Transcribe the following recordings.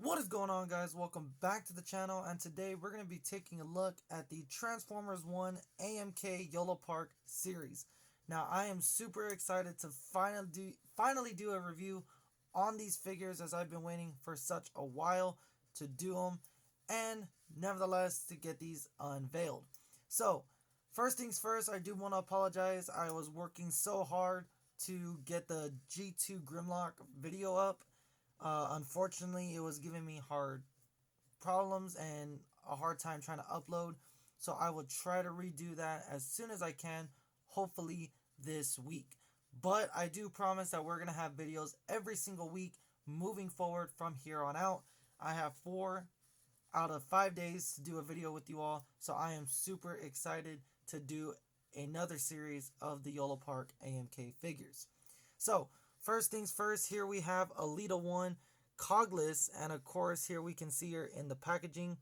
What is going on, guys? Welcome back to the channel, and today we're going to be taking a look at the Transformers 1 AMK Yolopark series. Now, I am super excited to finally do a review on these figures, as I've been waiting for such a while to do them, and nevertheless to get these unveiled. So, first things first, I do want to apologize. I was working so hard to get the G2 Grimlock video up. Unfortunately, it was giving me hard problems and a hard time trying to upload. So I will try to redo that as soon as I can, hopefully this week. But I do promise that we're going to have videos every single week moving forward from here on out. I have 4 out of 5 days to do a video with you all. So I am super excited to do another series of the Yolopark AMK figures. So, first things first, here we have Elita 1 Cog-Less, and of course here we can see her in the packaging,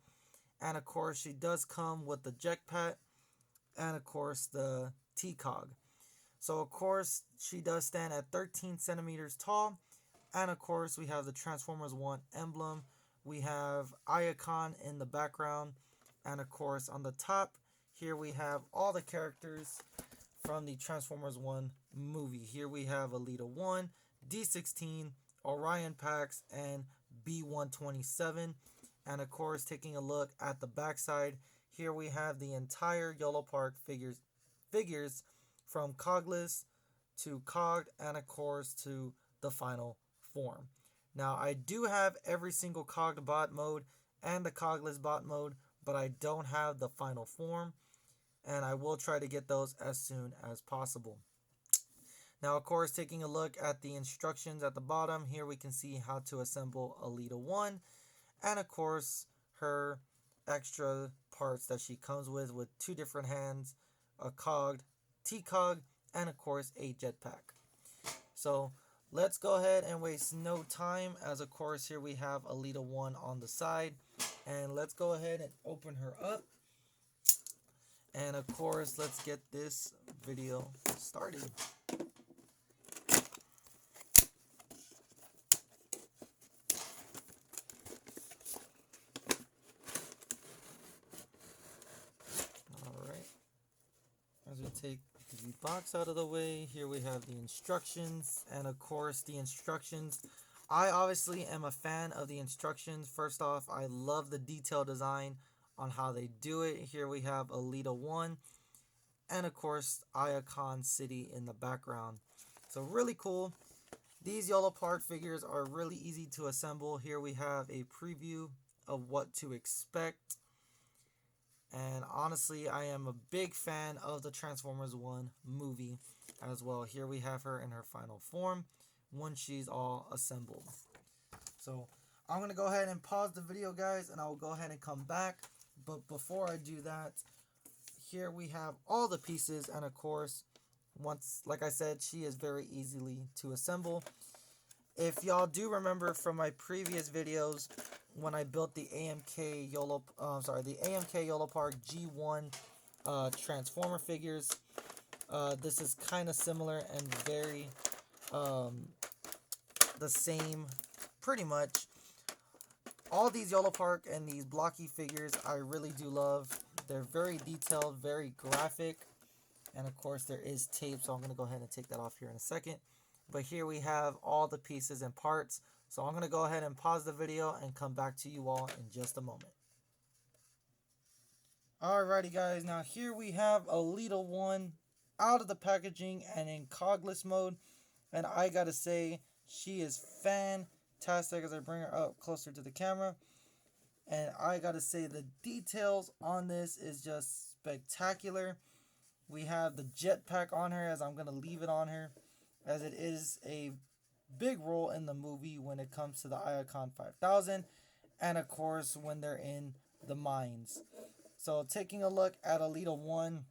and of course she does come with the jetpack and of course the T-Cog. So of course she does stand at 13 centimeters tall, and of course we have the Transformers 1 emblem. We have AMK in the background, and of course on the top here we have all the characters from the Transformers 1 movie. Here we have Elita 1, D16, Orion Pax, and B127. And of course, taking a look at the backside, here we have the entire Yolopark figures from Cog-Less to Cog, and of course to the final form. Now, I do have every single Cog bot mode and the Cog-Less bot mode, but I don't have the final form, and I will try to get those as soon as possible. Now, of course, taking a look at the instructions at the bottom, here we can see how to assemble Elita 1, and of course her extra parts that she comes with 2 different hands, a cog, T-Cog, and of course a jetpack. So let's go ahead and waste no time, as of course here we have Elita 1 on the side, and let's go ahead and open her up. And of course, let's get this video started. Alright, as we take the box out of the way, here we have the instructions, and of course the instructions. I obviously am a fan of the instructions. First off, I love the detail design on how they do it. Here we have Elita 1, and of course AMK City in the background. So really cool. These Yolopark figures are really easy to assemble. Here we have a preview of what to expect. And honestly, I am a big fan of the Transformers 1 movie as well. Here we have her in her final form once she's all assembled. So I'm going to go ahead and pause the video, guys, and I will go ahead and come back. But before I do that, here we have all the pieces, and of course, like I said, she is very easily to assemble. If y'all do remember from my previous videos, when I built the AMK Yolopark G1 Transformer figures, this is kind of similar and very the same, pretty much. All these Yolopark and these blocky figures I really do love. They're very detailed, very graphic. And of course there is tape, so I'm going to go ahead and take that off here in a second. But here we have all the pieces and parts. So I'm going to go ahead and pause the video and come back to you all in just a moment. Alrighty, guys, now here we have Elita 1 out of the packaging and in Cog-Less mode. And I gotta say, she is fantastic as I bring her up closer to the camera. And I gotta say, the details on this is just spectacular. We have the jetpack on her, as I'm gonna leave it on her, as it is a big role in the movie when it comes to the AMK 5000, and of course when they're in the mines. So taking a look at Elita 1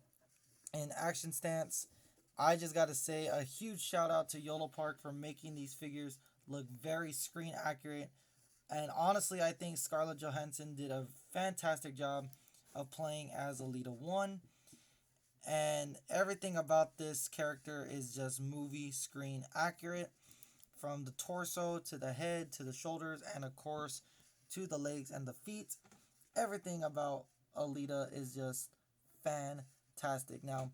in action stance, I just gotta say a huge shout out to Yolopark for making these figures look very screen accurate. And honestly, I think Scarlett Johansson did a fantastic job of playing as Elita 1. And everything about this character is just movie screen accurate, from the torso to the head to the shoulders, and of course to the legs and the feet. Everything about Elita is just fantastic. Now,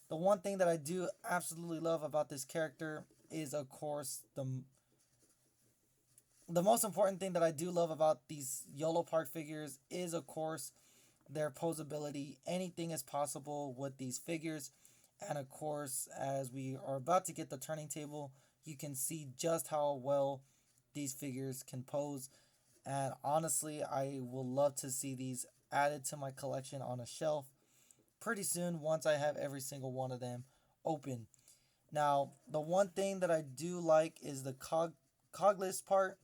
the one thing that I do absolutely love about this character is, of course, the most important thing that I do love about these Yolopark figures is, of course, their posability. Anything is possible with these figures. And of course, as we are about to get the turning table, you can see just how well these figures can pose. And honestly, I will love to see these added to my collection on a shelf pretty soon once I have every single one of them open. Now, the one thing that I do like is the Cog-Less part,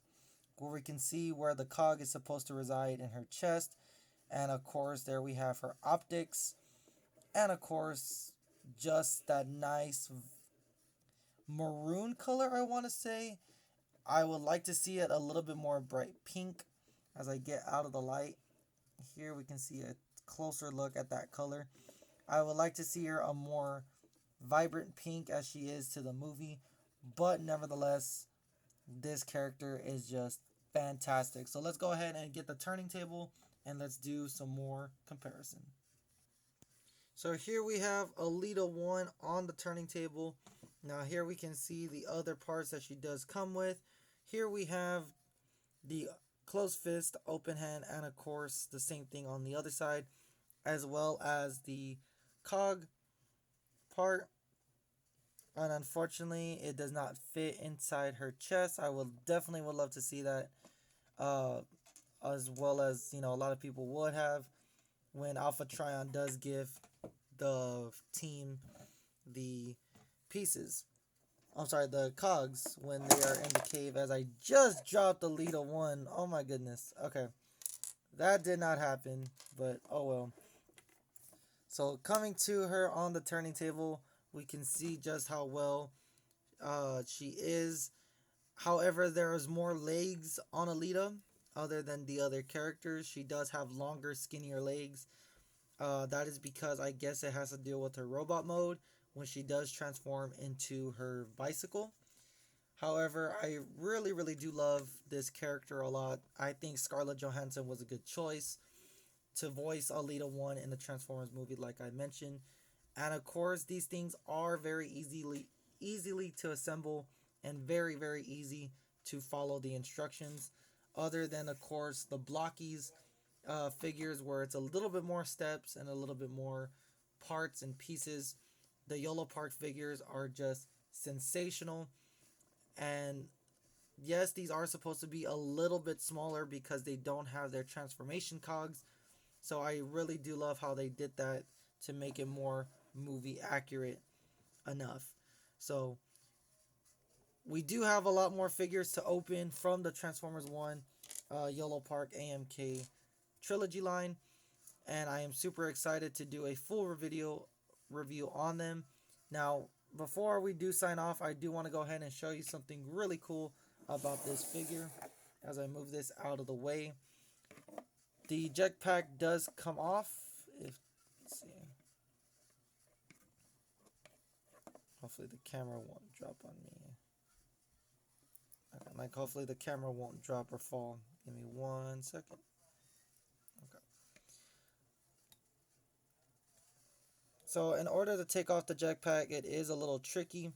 where we can see where the cog is supposed to reside in her chest. And of course, there we have her optics. And of course, just that nice maroon color, I want to say. I would like to see it a little bit more bright pink as I get out of the light. Here we can see a closer look at that color. I would like to see her a more vibrant pink as she is to the movie. But nevertheless, this character is just fantastic. So let's go ahead and get the turning table and let's do some more comparison. So here we have Elita 1 on the turning table. Now here we can see the other parts that she does come with. Here we have the closed fist, open hand, and of course the same thing on the other side, as well as the cog part. And unfortunately, it does not fit inside her chest. I will definitely would love to see that, as well as a lot of people would have when Alpha Trion does give the team the pieces. I'm sorry, the cogs when they are in the cave. As I just dropped the Elita 1. Oh my goodness. Okay, that did not happen, but oh well. So coming to her on the turning table, we can see just how well she is. However, there is more legs on Elita other than the other characters. She does have longer, skinnier legs. That is because I guess it has to deal with her robot mode when she does transform into her bicycle. However, I really, really do love this character a lot. I think Scarlett Johansson was a good choice to voice Elita 1 in the Transformers movie, like I mentioned. And of course, these things are very easily to assemble and very, very easy to follow the instructions. Other than, of course, the blockies figures where it's a little bit more steps and a little bit more parts and pieces. The Yolopark figures are just sensational. And yes, these are supposed to be a little bit smaller because they don't have their transformation cogs. So I really do love how they did that to make it more movie accurate enough. So we do have a lot more figures to open from the Transformers 1 Yolopark AMK trilogy line, and I am super excited to do a full review on them. Now, before we do sign off, I do want to go ahead and show you something really cool about this figure as I move this out of the way. The jetpack does come off. Let's see. Hopefully the camera won't drop on me. Okay, like hopefully the camera won't drop or fall. Give me 1 second. Okay. So in order to take off the jetpack, it is a little tricky.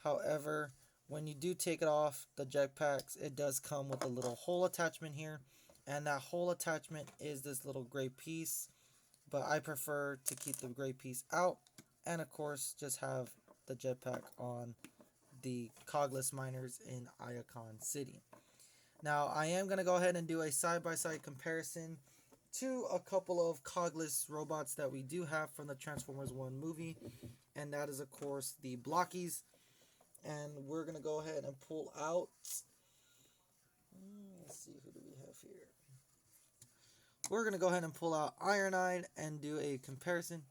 However, when you do take it off the jetpacks, it does come with a little hole attachment here. And that hole attachment is this little gray piece. But I prefer to keep the gray piece out. And of course, just have the jetpack on the Cog-Less miners in Iacon City. Now, I am going to go ahead and do a side-by-side comparison to a couple of Cog-Less robots that we do have from the Transformers 1 movie. And that is, of course, the Blockies. And we're going to go ahead and pull out... Let's see, who do we have here? We're going to go ahead and pull out Ironhide and do a comparison.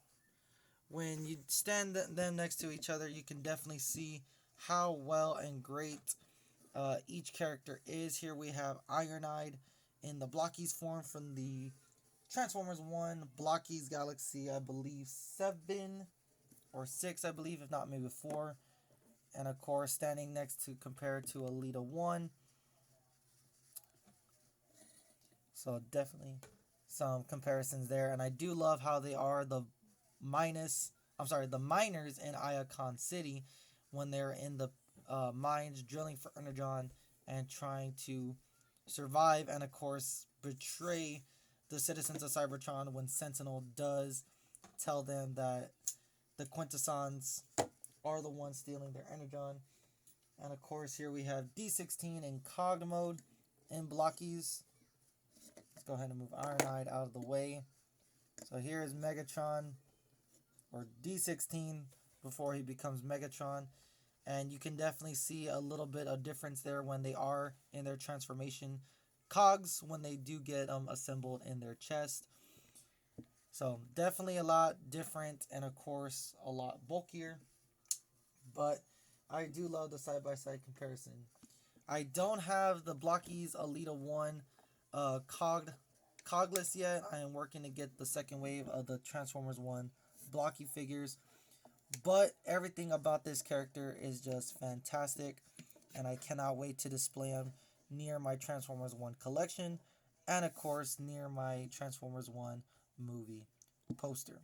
When you stand them next to each other, you can definitely see how well and great each character is. Here we have Ironhide in the Blockies form from the Transformers 1 Blockies Galaxy, I believe 7 or 6, I believe, if not maybe 4. And of course, standing next to compare to Elita 1. So definitely some comparisons there. And I do love how they are the miners in Iacon City when they're in the mines drilling for Energon and trying to survive and, of course, betray the citizens of Cybertron when Sentinel does tell them that the Quintessons are the ones stealing their Energon. And, of course, here we have D16 in Cog mode in Blockies. Let's go ahead and move Ironhide out of the way. So here is Megatron, or D16, before he becomes Megatron. And you can definitely see a little bit of difference there when they are in their transformation cogs, when they do get assembled in their chest. So definitely a lot different, and of course a lot bulkier. But I do love the side-by-side comparison. I don't have the Blockies Elita 1 Cog-Less yet. I am working to get the second wave of the Transformers 1 Blocky figures. But everything about this character is just fantastic, and I cannot wait to display him near my Transformers 1 collection, and of course near my Transformers 1 movie poster.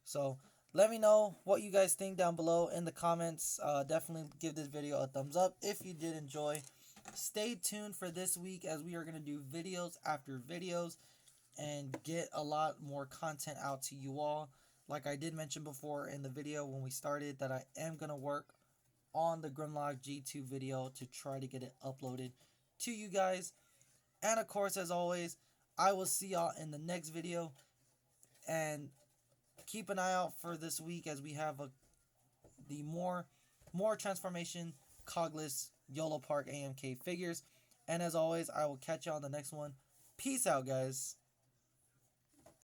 So let me know what you guys think down below in the comments. Definitely give this video a thumbs up if you did enjoy. Stay tuned for this week, as we are going to do videos after videos and get a lot more content out to you all. Like I did mention before in the video when we started, that I am going to work on the Grimlock G2 video to try to get it uploaded to you guys. And of course, as always, I will see y'all in the next video. And keep an eye out for this week, as we have the more transformation Cog-Less Yolopark AMK figures. And as always, I will catch y'all on the next one. Peace out, guys.